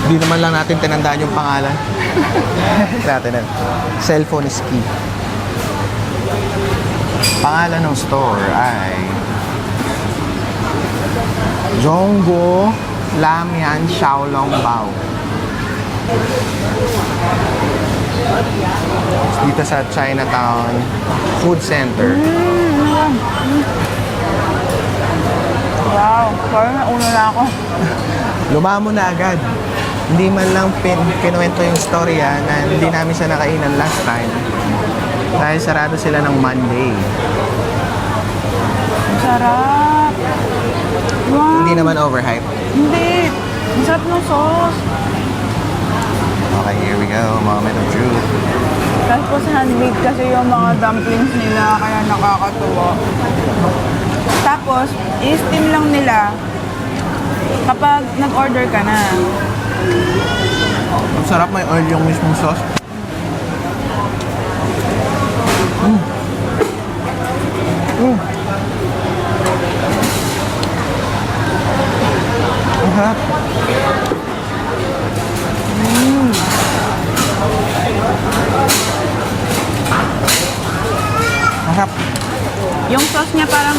Hindi naman lang natin tinandaan yung pangalan. Natin na. Cellphone is key. Pangalan ng store ay Zhongguo Lamian Xiaolong Bao. Dito sa Chinatown Food Center. Wow, parang nauna na ako. Lumamo na agad. Hindi man lang kinuwento yung storya na hindi namin siya nakainan last time. Dahil sarado sila ng Monday. Ang sarap. Wow. Hindi naman overhype. Hindi. Ang sarap ng sauce. Okay, here we go. Moment of truth. Tapos handmade kasi yung mga dumplings nila, kaya nakakatuwa. Tapos, i-steam lang nila kapag nag-order ka na. Ang sarap, may oil yung mismong sauce. Ang sarap. Ang sarap. Yung sauce niya parang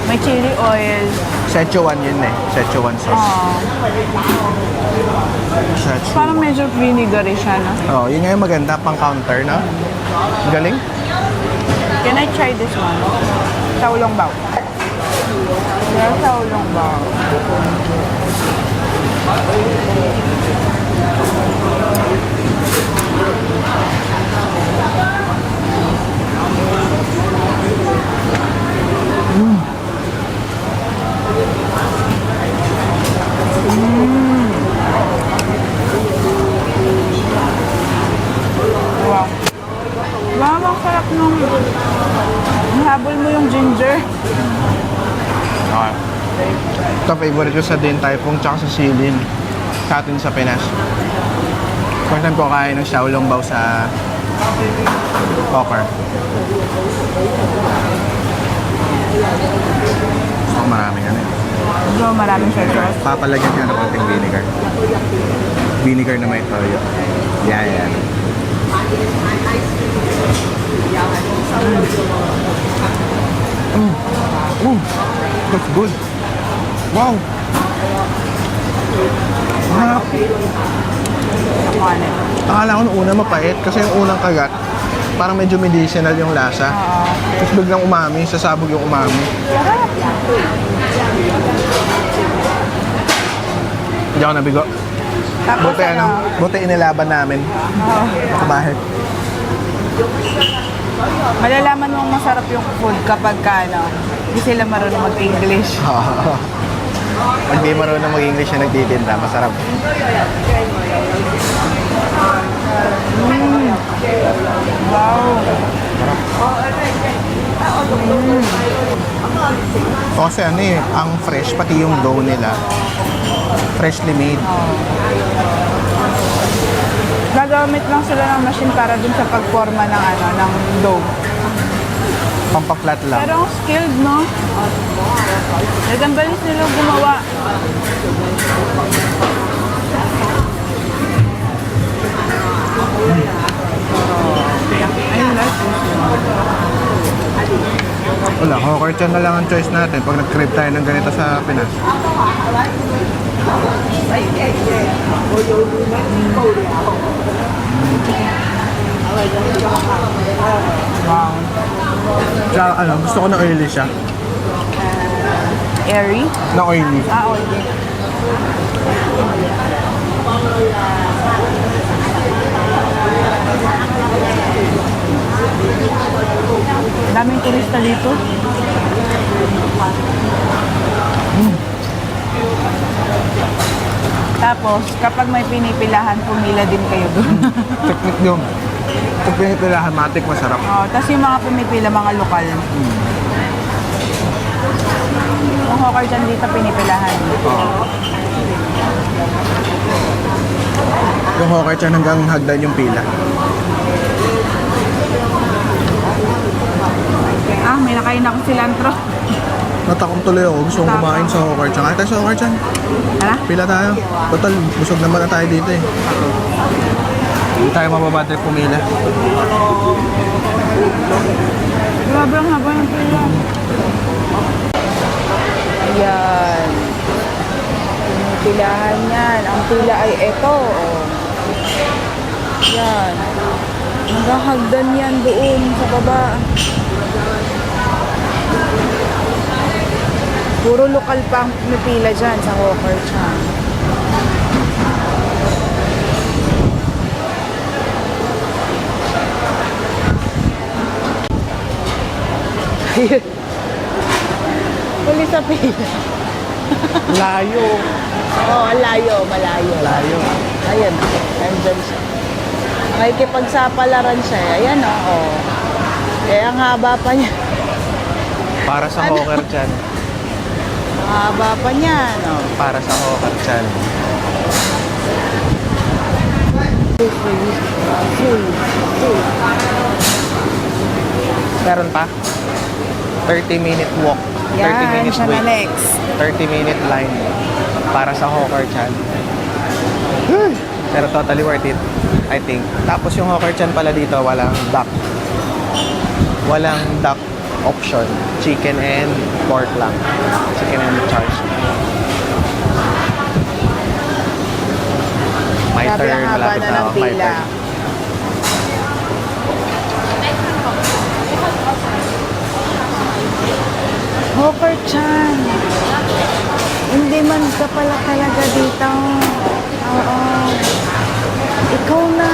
may chili oil. Szechuan yun eh. Szechuan sauce. Szechuan. Parang medyo vinegary siya, no? Oh, yun nga yung maganda pang counter, no? Ang galing. Can I try this one? Xiaolong bao. Yeah, Xiaolong bao. Wow. Wow, ang sarap nung habol mo yung ginger. Okay. Ito, favorite ko sa Din Tai Fung tsaka sa Silin. Sa atin sa Pinas. First time ko kain ng Xiaolong Bao sa Poker. So, maraming ano eh. So, maraming soy sauce. Papalagyan ka ng konting vinegar. Vinegar na may toyo. Yan. That's good. Wow! Sarap. Kapanin. Akala ko nung una mapait kasi yung unang kagat parang medyo medicinal yung lasa. Tapos biglang umami, sasabog yung umami. Hindi ako nabigo. Tapos Buti inilaban namin. Bakit? malalaman mong masarap yung food kapag hindi sila marunong mag-English. Pag di marunong mag-English na nagtitinda, masarap. Wow. So, kasi ano eh, ang fresh, pati yung dough nila, freshly made. Gagamit lang sila ng machine para dun sa pagforma ng dough. Pampaplat lang. Pero ang skilled, no? Ang galing nila gumawa. I like this one. Wala, hawker chan na lang ang choice natin pag nag-crave tayo ng ganito sa Pinas. Wow. Tsaka ano, gusto ko na oily siya. Airy? Na oily. Okay. Daming turista dito. Tapos, kapag may pinipilahan, pumila din kayo doon. Technique yun. Pag pinipilahan, matik, masarap. Tapos yung mga pumipila, mga lokal. Yung hawker dyan dito, pinipilahan. Yung hawker chan hanggang hagdan yung pila. May nakain ako cilantro. Natakong tuloy ako. Gusto kong kumain sa Hawker Chan. Kaya tayo sa Hawker Chan. Tara. Pila tayo. Total, busog naman na tayo dito eh. Hindi tayo mababadrip pumila. Grabe ang haba ng pila. Ayan. Pilahan yan. Ang pila ay eto. Oh. Yan. Naghahagdan yan doon sa baba. Puro lokal pa ang pumipila dyan sa Hawker Chan. Huli sa pila. Layo. Oo, layo, malayo. Layo. Ayan, nandyan siya. Nakikipagsapalaran siya. Ayan, oo. Eh, ang haba pa niya. Para sa Hawker Chan. Ang haba pa niya, no? Para sa Hawker Chan. Meron pa? 30-minute walk. 30 Yan, minutes siya na wait. next. 30-minute line para sa Hawker Chan. Pero totally worth it, I think. Tapos yung Hawker Chan pala dito, walang duck. Walang duck option. Chicken and pork lang. Chicken and char siu. My Grabe turn, ang haba malapit na na ng ako. My pila. turn. Hawker Chan. Hindi man ka pala talaga dito. Oo. Ikaw na.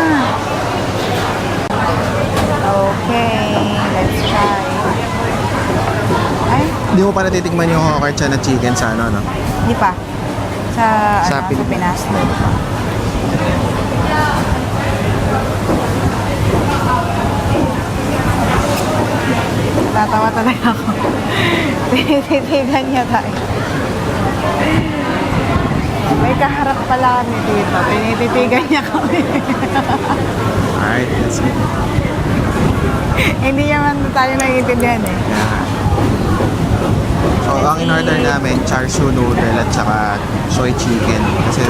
Okay, let's try. Ay, Hindi mo pa natitikman yung Hawker Chan na chicken sa ano, no? hindi pa. Sa, Sa ano, Pilipinas. sa Pinas. Tatawa talaga ako. Tinititigan niya tayo. May kaharap pala kami dito. Tinititigan niya kami. Alright, let's go. Hindi naman tayo naiintindihan eh. Yeah. So, ang in-order namin, char siu noodle at saka soy chicken. Kasi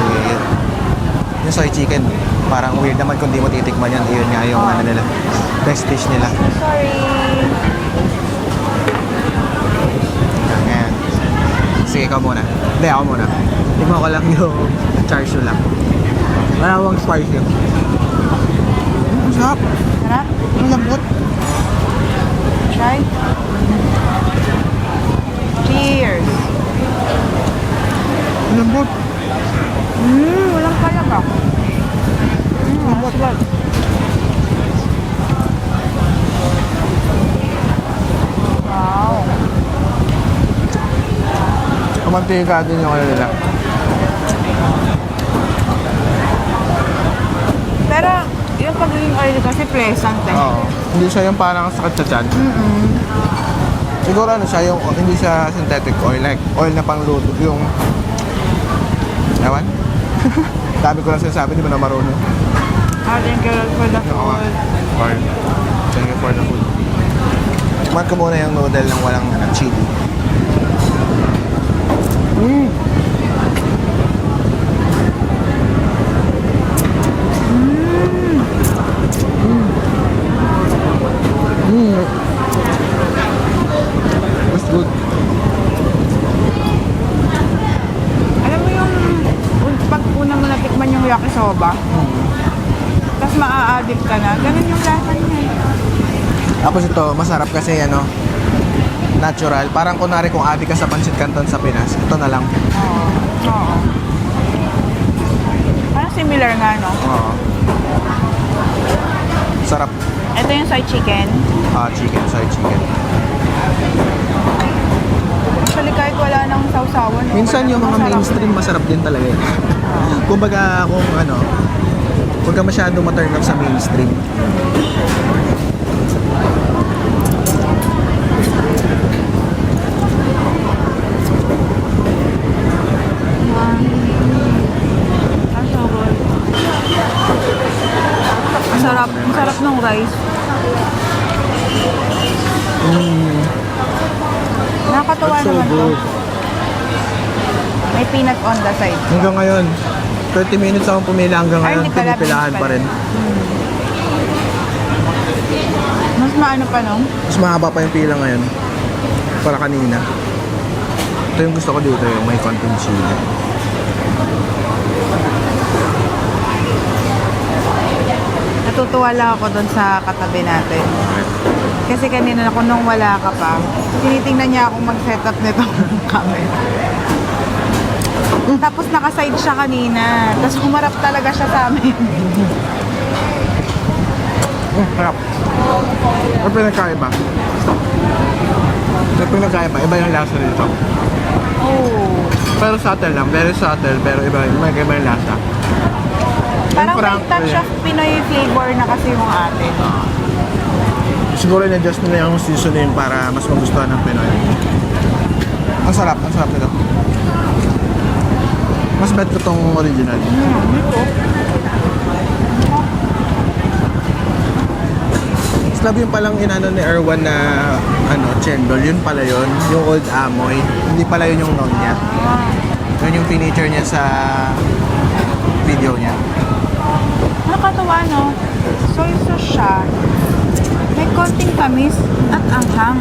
yung soy chicken, parang weird naman kung di mo titikman yan. Yun nga yung ano nila, best dish nila. Sorry. Ganyan. Sige, ikaw muna. Hindi, ako muna. Tignan ko lang yung char siu lang. Malawang spicy. Ang sarap. Sarap. Ang lambot. Try. Cheers. Ang lambot. Walang palaba. Masarap. Wow. Kamantika din yung ano nila. Pero, yung pagiging oily kasi pleasant eh. Oo. Hindi siya yung parang sakit sa tiyan. Siguro ano siya, yung hindi siya synthetic oil, like oil na pangluto, yung ewan? Dami ko lang sinasabi, di ba na marunong? Thank you for the Oo nga. food. Or, thank you for the food. Tikman ko muna yung noodle ng walang chili. That's good. Alam mo yung pag una mo natikman yung yakisoba, tapos maa-addict ka na, ganun yung lasa niya. Tapos ito, masarap kasi ano, natural. Parang kunwari kung adik ka sa pancit canton sa Pinas, ito na lang. Oo. Oo. Parang similar nga, no? Oo. Sarap. Ito yung soy chicken. Chicken, soy chicken. Actually, kahit wala nang sausawan. no? Minsan yung mga Masarap. mainstream masarap din talaga yun. Kumbaga kung ano, huwag ka masyado ma-turn up sa mainstream. Ang so good. Masarap. Masarap ng rice. Nakakatuwa That's so naman to. good. May peanut on the side. Hanggang ngayon, 30 minutes akong pumila hanggang Ay, ngayon, hindi pala, pinipilahan hindi pa pala. rin. Mas maano pa, no? Mas mahaba pa yung pila ngayon. Para kanina. Ito yung gusto ko dito, yung may konting chili. Natutuwa lang ako doon sa katabi natin. Kasi kanina ako nung wala ka pa, tinitingnan niya akong mag-set up nitong camera. Tapos nakaside siya kanina. Tapos humarap talaga siya sa amin. Harap. Ano pinagkaiba? Ano pinagkaiba? Iba yung lasa dito. Oh. Pero subtle lang, very subtle, pero iba yung lasa. Parang Frank, may touch of Pinoy flavor na kasi yung atin. Siguro in-adjust nila yung seasoning para mas magustuhan ng Pinoy. Ang sarap nito. Mas bet ko tong original. Dito. Slab yung palang inano ni Erwan na chendol, yun pala yun, yung Old Amoy. Hindi pala yun yung known niya. Yun yung feature niya sa video niya. Nakatawa, no? Soy sauce siya. May konting tamis at anghang.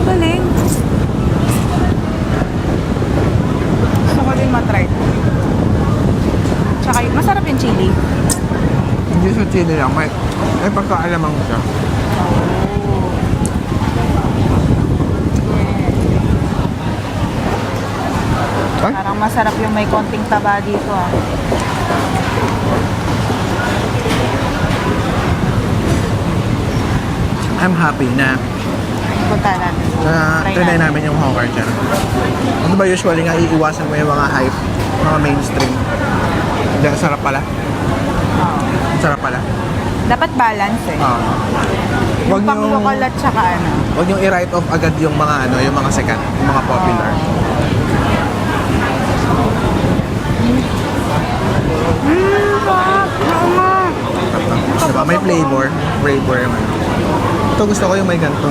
Galing. Gusto ko din matry. Tsaka masarap yung chili. Hindi sa chili lang, may pagkaalamang siya. Ay? Parang masarap yung may konting taba dito, ah. I'm happy na Punta natin. trinay namin yung hawker dyan. Ano ba usually nga iiwasan mo yung mga hype, mga mainstream. Hindi, ang sarap pala. Oo. Ang sarap pala. Dapat balance, eh. Wag Yung pang yung local at saka ano. wag yung i-write off agad yung mga yung mga sikat, yung mga popular. Sarap! Oo nga. Diba? May flavor naman. Ito gusto ko yung may ganito.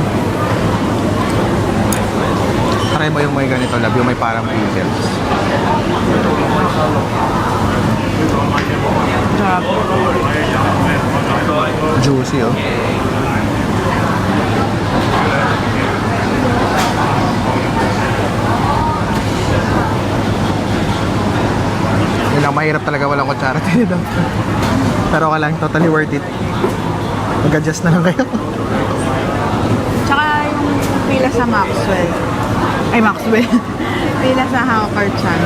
Try mo yung may ganito, love, yung may parang pickles. Sarap. Juicy, oh. Yun lang, mahirap talaga walang kutsara dito. Pero ka lang, totally worth it. Mag-adjust na lang kayo. Tsaka yung pila sa Maxwell. Ay, Maxwell. Pila sa Hawker Chan.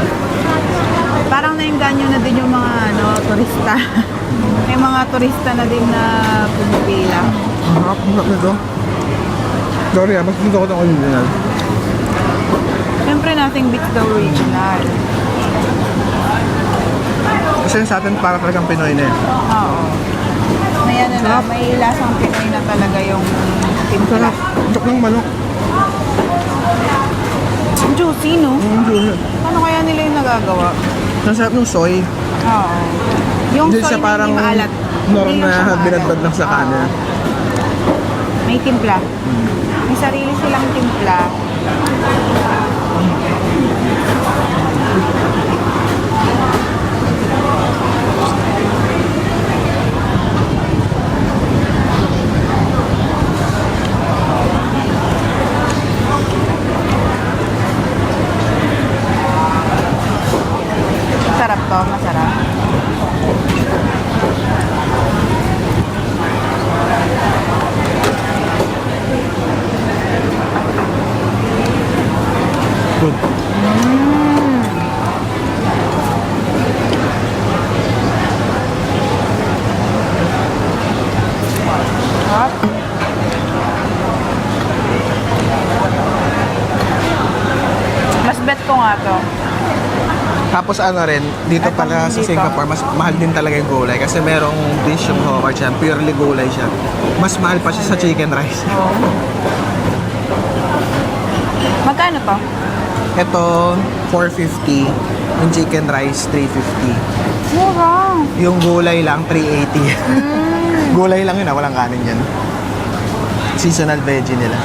Parang nainganyo na din yung mga turista. May mga turista na din na pumipila. Ang harap nito. Sorry, mas gusto ko itong original. Siyempre, nothing beats the original. Kasi sa atin para talagang Pinoy na eh. Oo. May ano na, may lasang Pinoy na talaga yung timpla. Tok ng manok. Juicy, no? Juicy. Paano kaya nila yung nagagawa? Ang sarap ng soy. Oo. Yung Hindi soy siya na parang hindi maalat. norm Hindi lang siya na maalat. binadbad lang sa kanan. May timpla. May sarili silang timpla. Masarap to, masarap. Good. Sarap. Mas bet ko nga to. Tapos ano rin, dito At pala sa dito. Singapore, mas mahal din talaga yung gulay. Kasi merong dish yung hawker siya, purely gulay siya. Mas mahal pa siya sa chicken rice. Magkano to? Ito, 450. Yung chicken rice, 350. Mura. Yung gulay lang, 380. Gulay lang yun, walang kanin yan. Seasonal veggie nila.